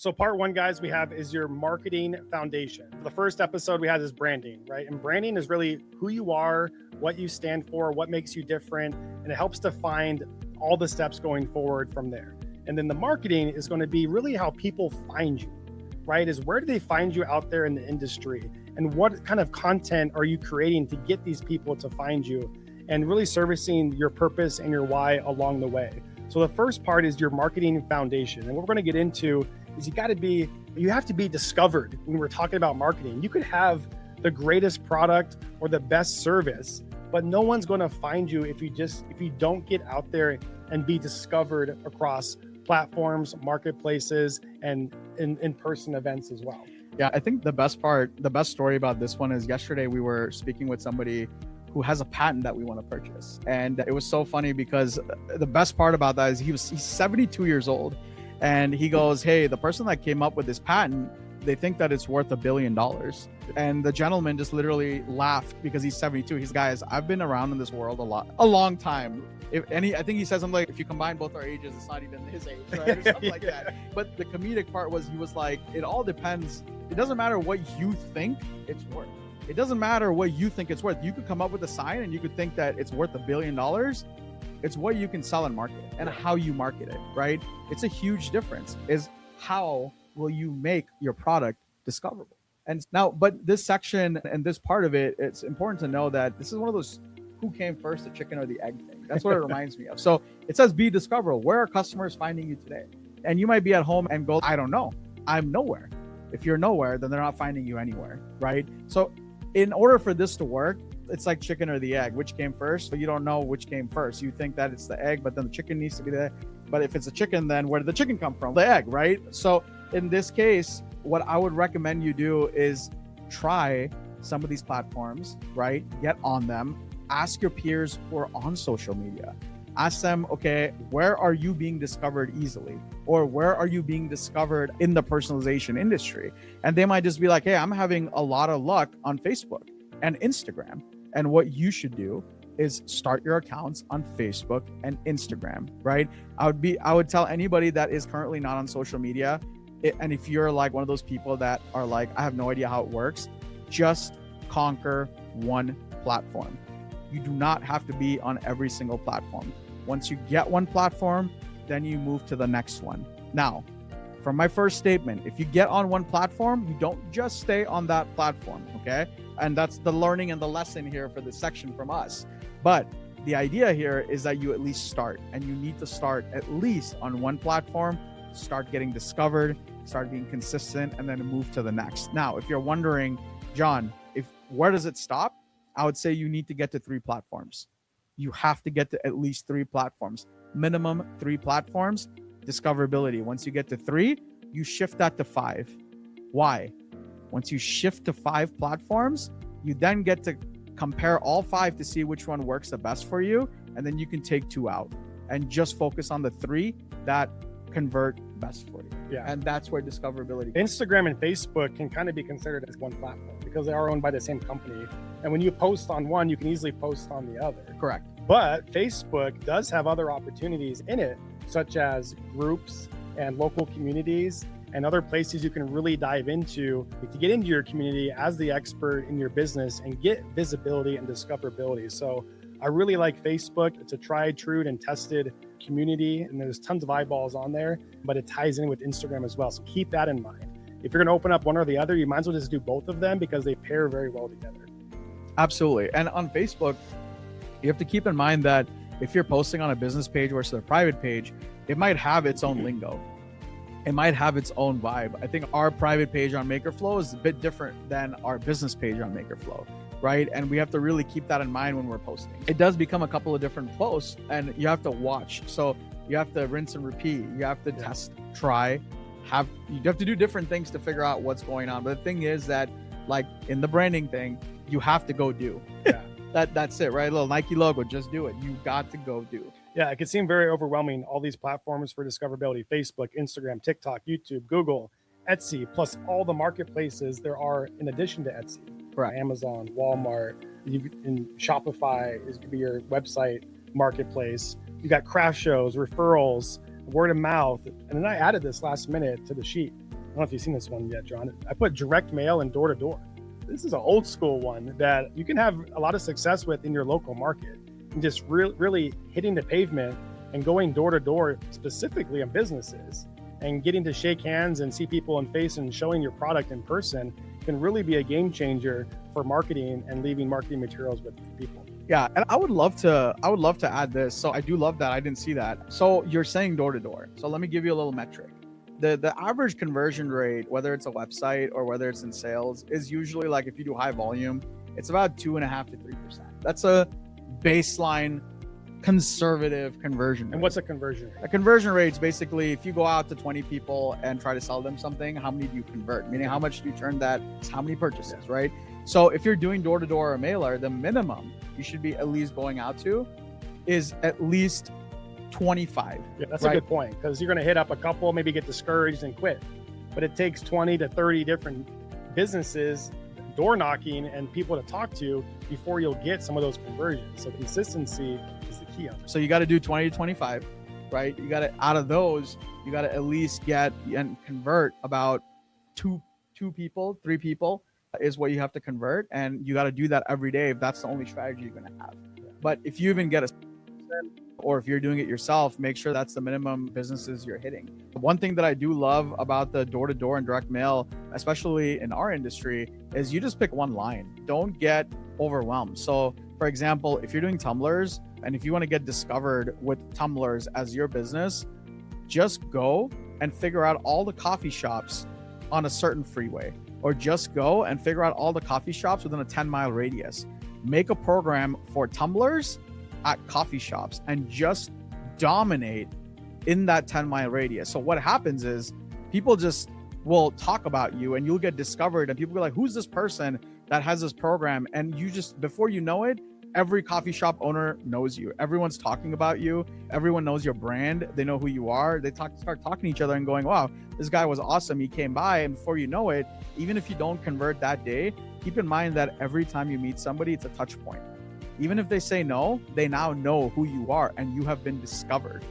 So part one, guys, we have is your marketing foundation. The first episode we had is branding, right? And branding is really who you are, what you stand for, what makes you different, and it helps define all the steps going forward from there. And then the marketing is going to be really how people find you, right? Is where do they find you out there in the industry? And what kind of content are you creating to get these people to find you? And really servicing your purpose and your why along the way. So the first part is your marketing foundation. And what we're going to get into is you have to be discovered when we're talking about marketing. You could have the greatest product or the best service, but no one's going to find you if you don't get out there and be discovered across platforms, marketplaces, and in-person events as well. Yeah, I think the best story about this one is yesterday we were speaking with somebody who has a patent that we want to purchase. And it was so funny because the best part about that is he's 72 years old. And he goes, hey, the person that came up with this patent, they think that it's worth $1 billion. And the gentleman just literally laughed because he's 72. He's, guys, I've been around in this world a long time. I think he says something like, if you combine both our ages, it's not even his age, right? Or something like that. But the comedic part was, he was like, it all depends. It doesn't matter what you think it's worth. It doesn't matter what you think it's worth. You could come up with a sign and you could think that it's worth $1 billion. It's what you can sell and market and how you market it, right? It's a huge difference, is how will you make your product discoverable? And now, but this section and this part of it, it's important to know that this is one of those who came first, the chicken or the egg thing. That's what it reminds me of. So it says be discoverable. Where are customers finding you today? And you might be at home and go, I don't know. I'm nowhere. If you're nowhere, then they're not finding you anywhere, right? So in order for this to work, it's like chicken or the egg, which came first, but you don't know which came first. You think that it's the egg, but then the chicken needs to be there. But if it's a chicken, then where did the chicken come from? The egg, right? So in this case, what I would recommend you do is try some of these platforms, right? Get on them. Ask your peers who are on social media. Ask them, okay, where are you being discovered easily? Or where are you being discovered in the personalization industry? And they might just be like, hey, I'm having a lot of luck on Facebook and Instagram. And what you should do is start your accounts on Facebook and Instagram, right? I would tell anybody that is currently not on social media, and if you're like one of those people that are like, I have no idea how it works, just conquer one platform. You do not have to be on every single platform. Once you get one platform, then you move to the next one. Now, from my first statement, if you get on one platform, you don't just stay on that platform, okay? And that's the learning and the lesson here for this section from us. But the idea here is that you at least start, and you need to start at least on one platform, start getting discovered, start being consistent, and then move to the next. Now, if you're wondering, John, where does it stop? I would say you need to get to 3 platforms. You have to get to at least 3 platforms, minimum 3 platforms. Discoverability. Once you get to 3, you shift that to 5. Why? Once you shift to 5 platforms, you then get to compare all 5 to see which one works the best for you. And then you can take 2 out and just focus on the 3 that convert best for you. Yeah. And that's where discoverability comes. Instagram and Facebook can kind of be considered as one platform because they are owned by the same company. And when you post on one, you can easily post on the other. Correct. But Facebook does have other opportunities in it, such as groups and local communities and other places you can really dive into to get into your community as the expert in your business and get visibility and discoverability. So I really like Facebook. It's a tried, true, and tested community, and there's tons of eyeballs on there, but it ties in with Instagram as well. So keep that in mind. If you're going to open up one or the other, you might as well just do both of them because they pair very well together. Absolutely. And on Facebook, you have to keep in mind that if you're posting on a business page versus a private page, it might have its own lingo. It might have its own vibe. I think our private page on MakerFlo is a bit different than our business page on MakerFlo, right? And we have to really keep that in mind when we're posting. It does become a couple of different posts and you have to watch. So you have to rinse and repeat. You have to test, try, you have to do different things to figure out what's going on. But the thing is that, like in the branding thing, you have to go do. Yeah. That's it, right? A little Nike logo, just do it. You got to go do. Yeah, it can seem very overwhelming. All these platforms for discoverability: Facebook, Instagram, TikTok, YouTube, Google, Etsy, plus all the marketplaces there are in addition to Etsy. Right. Amazon, Walmart, in Shopify is could be your website marketplace. You got craft shows, referrals, word of mouth. And then I added this last minute to the sheet. don't know if you've seen this one yet, John. I put direct mail and door to door. This is an old school one that you can have a lot of success with in your local market, and just really hitting the pavement and going door to door, specifically in businesses, and getting to shake hands and see people in face and showing your product in person can really be a game changer for marketing and leaving marketing materials with people. Yeah, and I would love to add this. So I do love that. I didn't see that. So you're saying door to door. So let me give you a little metric. The average conversion rate, whether it's a website or whether it's in sales, is usually, like, if you do high volume, it's about 2.5 to 3%. That's a baseline conservative conversion rate. And what's a conversion rate? A conversion rate is basically, if you go out to 20 people and try to sell them something, how many do you convert? Meaning, how much do you turn that? How many purchases, right? So if you're doing door to door or mailer, the minimum you should be at least going out to is at least 25. Yeah, that's a good point, because you're going to hit up a couple, maybe get discouraged and quit. But it takes 20 to 30 different businesses, door knocking, and people to talk to before you'll get some of those conversions. So consistency is the key on it. So you got to do 20 to 25, right? You got to, out of those, you got to at least get and convert about two people, 3 people is what you have to convert. And you got to do that every day if that's the only strategy you're going to have. But if you even get a, or if you're doing it yourself, make sure that's the minimum businesses you're hitting. One thing that I do love about the door-to-door and direct mail, especially in our industry, is you just pick one line. Don't get overwhelmed. So for example, if you're doing tumblers and if you want to get discovered with tumblers as your business, just go and figure out all the coffee shops on a certain freeway, or just go and figure out all the coffee shops within a 10-mile radius. Make a program for tumblers at coffee shops and just dominate in that 10-mile radius. So what happens is people just will talk about you and you'll get discovered, and people be like, who's this person that has this program? And you just, before you know it, every coffee shop owner knows you. Everyone's talking about you. Everyone knows your brand. They know who you are. They start talking to each other and going, wow, this guy was awesome. He came by. And before you know it, even if you don't convert that day, keep in mind that every time you meet somebody, it's a touch point. Even if they say no, they now know who you are and you have been discovered.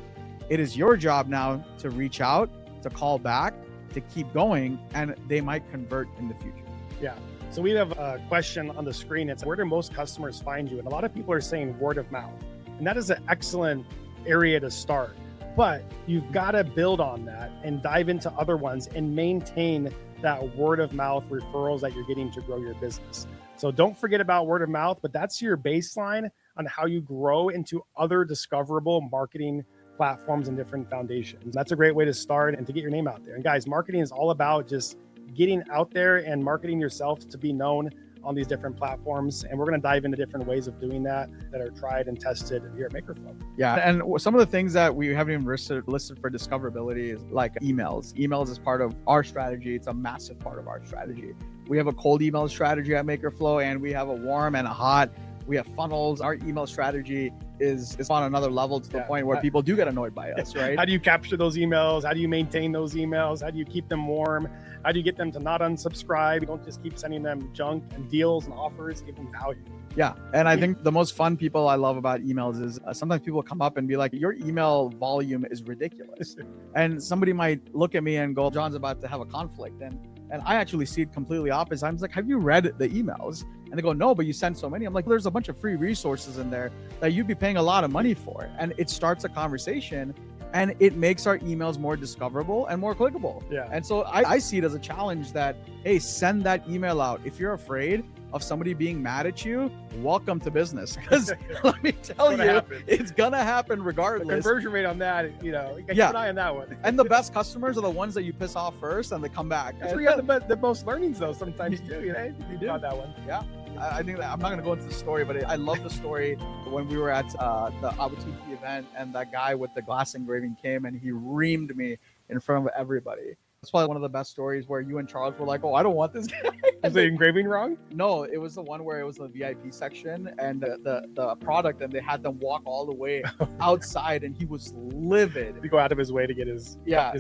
It is your job now to reach out, to call back, to keep going, and they might convert in the future. Yeah. So we have a question on the screen. It's, where do most customers find you? And a lot of people are saying word of mouth. And that is an excellent area to start. But you've got to build on that and dive into other ones and maintain that word of mouth referrals that you're getting to grow your business. So don't forget about word of mouth, but that's your baseline on how you grow into other discoverable marketing platforms and different foundations. That's a great way to start and to get your name out there. And guys, marketing is all about just getting out there and marketing yourself to be known on these different platforms. And we're going to dive into different ways of doing that are tried and tested here at MakerFlo. Yeah. And some of the things that we haven't even listed for discoverability is like emails. Emails is part of our strategy. It's a massive part of our strategy. We have a cold email strategy at MakerFlo, and we have a warm and a hot. We have funnels. Our email strategy is on another level to the point where people do get annoyed by us, right? How do you capture those emails? How do you maintain those emails? How do you keep them warm? How do you get them to not unsubscribe? You don't just keep sending them junk and deals and offers, give them value. Yeah. And I think the most fun people I love about emails is sometimes people come up and be like, your email volume is ridiculous. And somebody might look at me and go, John's about to have a conflict. And I actually see it completely opposite. I'm like, have you read the emails? And they go, no, but you sent so many. I'm like, there's a bunch of free resources in there that you'd be paying a lot of money for. And it starts a conversation and it makes our emails more discoverable and more clickable. Yeah. And so I see it as a challenge that, hey, send that email out. If you're afraid of somebody being mad at you, welcome to business. Because let me tell you, it's gonna happen regardless. The conversion rate on that, keep an eye on that one. And the best customers are the ones that you piss off first and they come back. That's where you have the most learnings though, sometimes too. You do on that one. Yeah. I think that I'm not going to go into the story, but I love the story when we were at the Abatuki event and that guy with the glass engraving came and he reamed me in front of everybody. It's probably one of the best stories where you and Charles were like, oh, I don't want this guy. Was the engraving wrong? No, it was the one where it was the VIP section and the product, and they had them walk all the way outside, and he was livid. To go out of his way to get his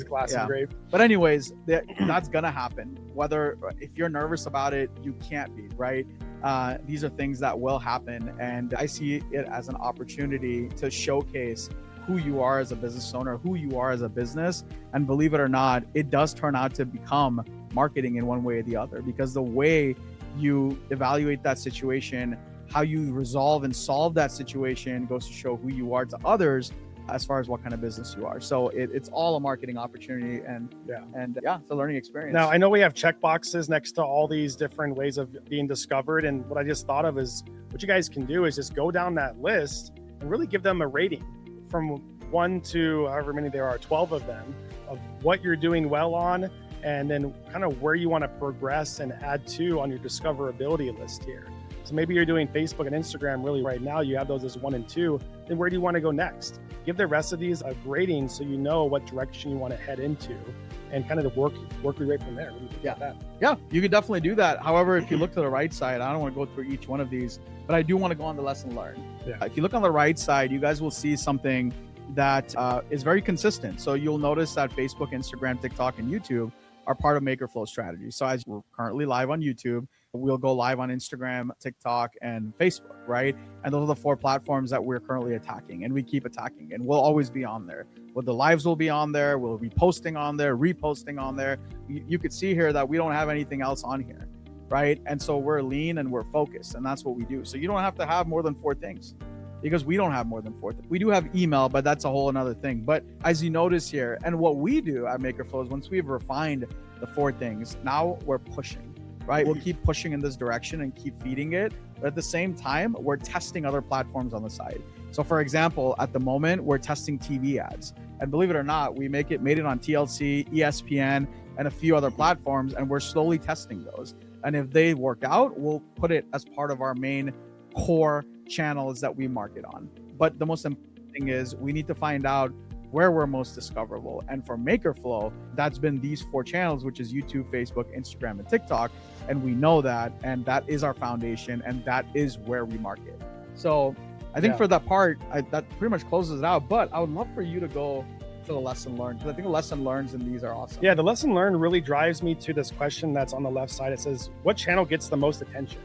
glass engraved. But anyways, that's going to happen. Whether if you're nervous about it, you can't be, right? These are things that will happen. And I see it as an opportunity to showcase who you are as a business owner, who you are as a business. And believe it or not, it does turn out to become marketing in one way or the other, because the way you evaluate that situation, how you resolve and solve that situation goes to show who you are to others as far as what kind of business you are. So it's all a marketing opportunity, and it's a learning experience. Now, I know we have check boxes next to all these different ways of being discovered. And what I just thought of is what you guys can do is just go down that list and really give them a rating from 1 to however many there are, 12 of them, of what you're doing well on, and then kind of where you want to progress and add to on your discoverability list here. So maybe you're doing Facebook and Instagram really right now, you have those as 1 and 2, then where do you want to go next? Give the rest of these a grading so you know what direction you want to head into, and kind of work your way from there. Yeah, you could definitely do that. However, if you look to the right side, I don't want to go through each one of these, but I do want to go on the lesson learned. If you look on the right side, you guys will see something that is very consistent. So you'll notice that Facebook, Instagram, TikTok, and YouTube are part of MakerFlo strategy. So as we're currently live on YouTube, we'll go live on Instagram, TikTok, and Facebook, right? And those are the 4 platforms that we're currently attacking, and we keep attacking, and we'll always be on there. Well, the lives will be on there. We'll be posting on there, reposting on there. You could see here that we don't have anything else on here, right? And so we're lean and we're focused, and that's what we do. So you don't have to have more than 4 things, because we don't have more than 4 things. We do have email, but that's a whole another thing. But as you notice here, and what we do at MakerFlo is once we've refined the 4 things, now we're pushing. Right? We'll keep pushing in this direction and keep feeding it. But at the same time, we're testing other platforms on the side. So for example, at the moment, we're testing TV ads. And believe it or not, we made it on TLC, ESPN, and a few other platforms, and we're slowly testing those. And if they work out, we'll put it as part of our main core channels that we market on. But the most important thing is we need to find out where we're most discoverable. And for MakerFlo, that's been these 4 channels, which is YouTube, Facebook, Instagram, and TikTok. And we know that, and that is our foundation, and that is where we market. So I think for that part, that pretty much closes it out. But I would love for you to go to the lesson learned, because I think the lesson learns in these are awesome. Yeah, the lesson learned really drives me to this question that's on the left side. It says, what channel gets the most attention?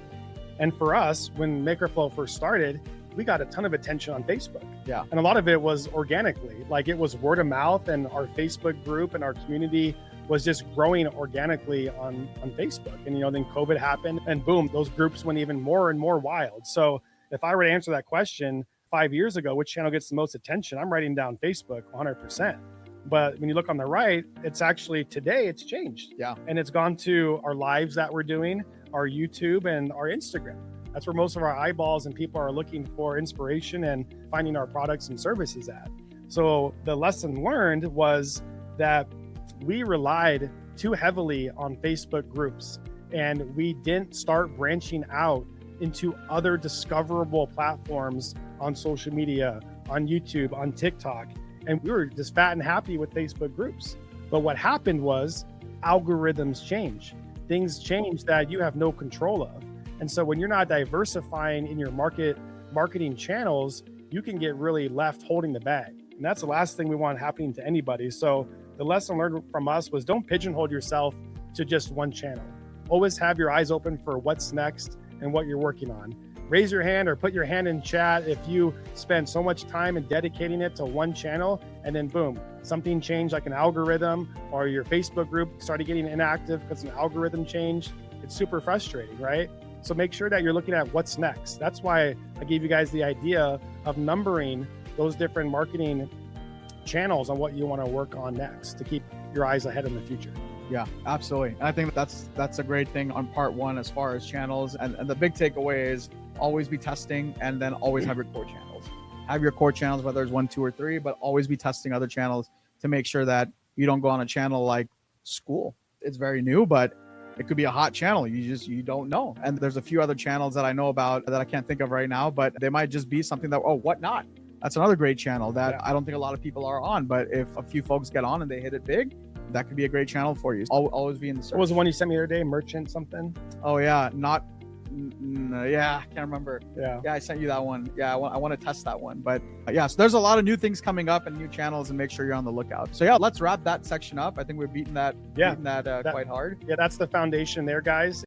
And for us, when MakerFlo first started, we got a ton of attention on Facebook. Yeah. And a lot of it was organically, like it was word of mouth, and our Facebook group and our community was just growing organically on Facebook. And, then COVID happened, and boom, those groups went even more and more wild. So if I were to answer that question 5 years ago, which channel gets the most attention? I'm writing down Facebook 100%. But when you look on the right, it's actually today it's changed. Yeah. And it's gone to our lives that we're doing, our YouTube and our Instagram. That's where most of our eyeballs and people are looking for inspiration and finding our products and services at. So the lesson learned was that we relied too heavily on Facebook groups, and we didn't start branching out into other discoverable platforms on social media, on YouTube, on TikTok. And we were just fat and happy with Facebook groups. But what happened was algorithms change. Things change that you have no control of. And so when you're not diversifying in your marketing channels, you can get really left holding the bag. And that's the last thing we want happening to anybody. So the lesson learned from us was don't pigeonhole yourself to just one channel. Always have your eyes open for what's next and what you're working on. Raise your hand or put your hand in chat if you spend so much time in dedicating it to one channel, and then boom, something changed, like an algorithm, or your Facebook group started getting inactive because an algorithm changed. It's super frustrating, right? So make sure that you're looking at what's next. That's why I gave you guys the idea of numbering those different marketing channels on what you want to work on next to keep your eyes ahead in the future. Yeah, absolutely. And I think that's a great thing on part 1 as far as channels. And the big takeaway is always be testing, and then always have your core channels. Have your core channels, whether it's 1, 2, or 3, but always be testing other channels to make sure that you don't go on a channel like school. It's very new, but it could be a hot channel. You don't know. And there's a few other channels that I know about that I can't think of right now, but they might just be something that, whatnot. That's another great channel that I don't think a lot of people are on, but if a few folks get on and they hit it big, that could be a great channel for you. Always be in the search. What was the one you sent me the other day? Merchant something? Oh yeah, I can't remember. Yeah, I sent you that one. Yeah, I want to test that one. But so there's a lot of new things coming up and new channels, and make sure you're on the lookout. So yeah, let's wrap that section up. I think we're beating that quite hard. Yeah, that's the foundation there, guys.